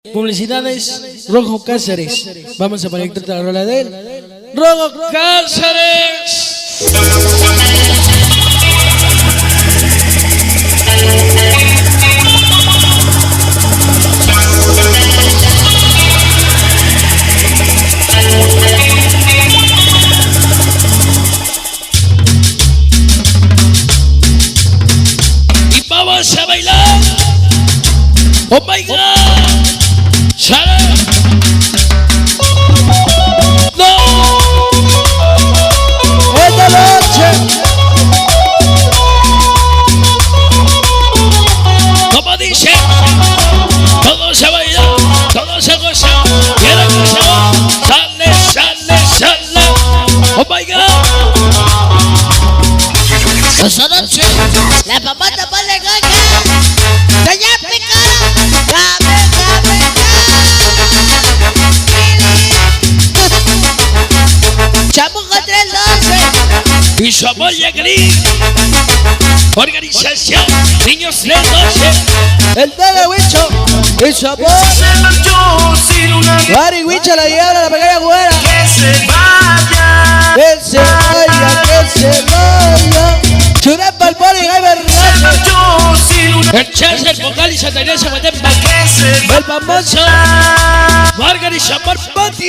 Publicidades Rojo Cáceres. Vamos a proyectar la rola de él. Rojo Cáceres. Y vamos a bailar. Oh my God. ¡No! ¡Esta noche! Como dice, todo se baila, todo se goza. Quiero que se va. Sale, sale, sale. Oh my God. Esta noche, la papá tapa de coca. ¡Doña Picada! Chamuco 312 y su amor y gris. Organización Niños 312. El Dele Huicho y su amor. Mari Huicho la lleva a la pequeña güera. Que se vaya. Que se vaya, que se vaya. Churepa el poli, Gaiber el Chelsea, el vocal y Santa Inés, el famoso Margaret Chamar Patti,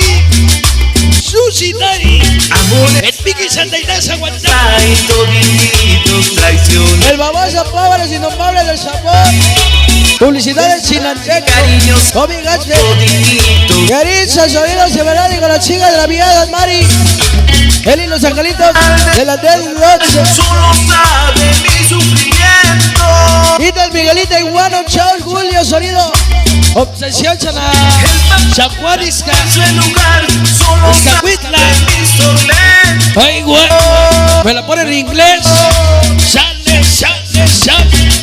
Susi Dari, el Vicky Santa Inés, el famoso Pablo Innombrable del Sabor, publicidades Chinanteca, Bobby Gache, Yaritza, Sonido Misterio con las chicas de la Villa Mari. Él y los angelitos de la del noche. Solo sabe mi sufrimiento. Y del Miguelito Iguano, Chao, Julio, Sonido. Obsesión Chana. San Juan Isca. Ese lugar solo sabe mis tormentos. Ay, güey. Me la ponen en inglés. Sale, sale, sale.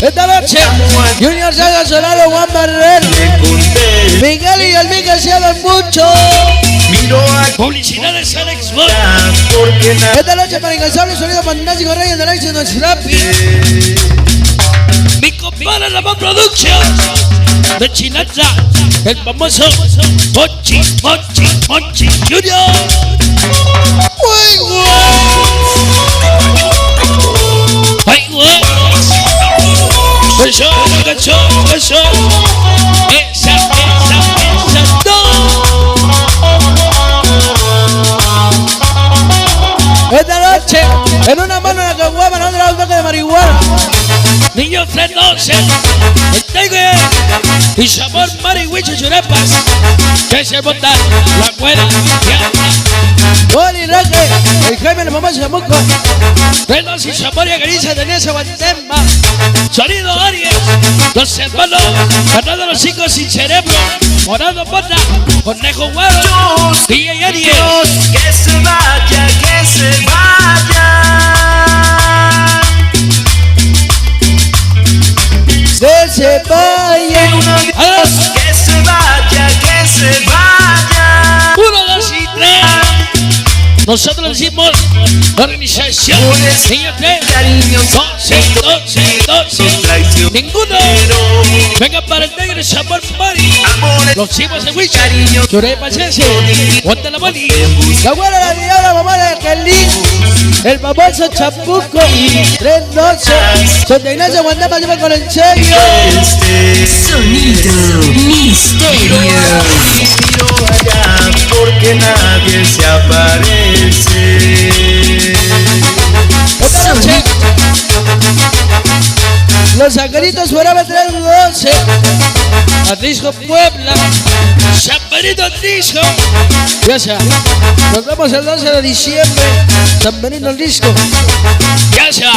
Esta noche, Junior Saga Solano, Juan Barrero. Miguel y el Miguel se hablan mucho. Publicidades Alex Boy. Esta noche para incansable sonido fantástico Reyes del éxito de Snappy. Mi compadre La Voz Production de Chinatza, el famoso Monchi, Monchi, Monchi Junior. ¡Ay, güey! ¡Ay, güey! ¡Eso, eso, eso! ¡Esa, no! Esta noche, en una mano la caguama, en otra un toque de marihuana. Niños 312, el Tigre y sabor marihuicho churepas. Que se bota la cuera. Oli Roque, el Jaime de Mamá Chamuco. Renos y sabor y agriza de Nesa Guatemba. Sonido Aries, los hermanos, ganando los 5 sin cerebro. Morado Bota, Conejo Guaro, DJ Aries. Que se vaya, que se vaya. Que se vaya. Que se vaya, que se vaya. 1, 2 y 3. Nosotros decimos organización. Niño 3, 12, 12, 12. Ninguno. Venga para el negro sabor Mari. Los hijos de Wicha. Chore Paciencia. Ponte la boli. La abuela la vida, la mamá de Kelly. El famoso Chapuco. 312. Santa Ignacia Guandapa lleva con el serio. Sonido Misterio. Miro allá porque nadie se aparece. Esta noche, los angelitos fuera 312. Disco Puebla, San Benito Disco. Gracias. Nos vemos el 12 de diciembre. San Benito Disco. Gracias.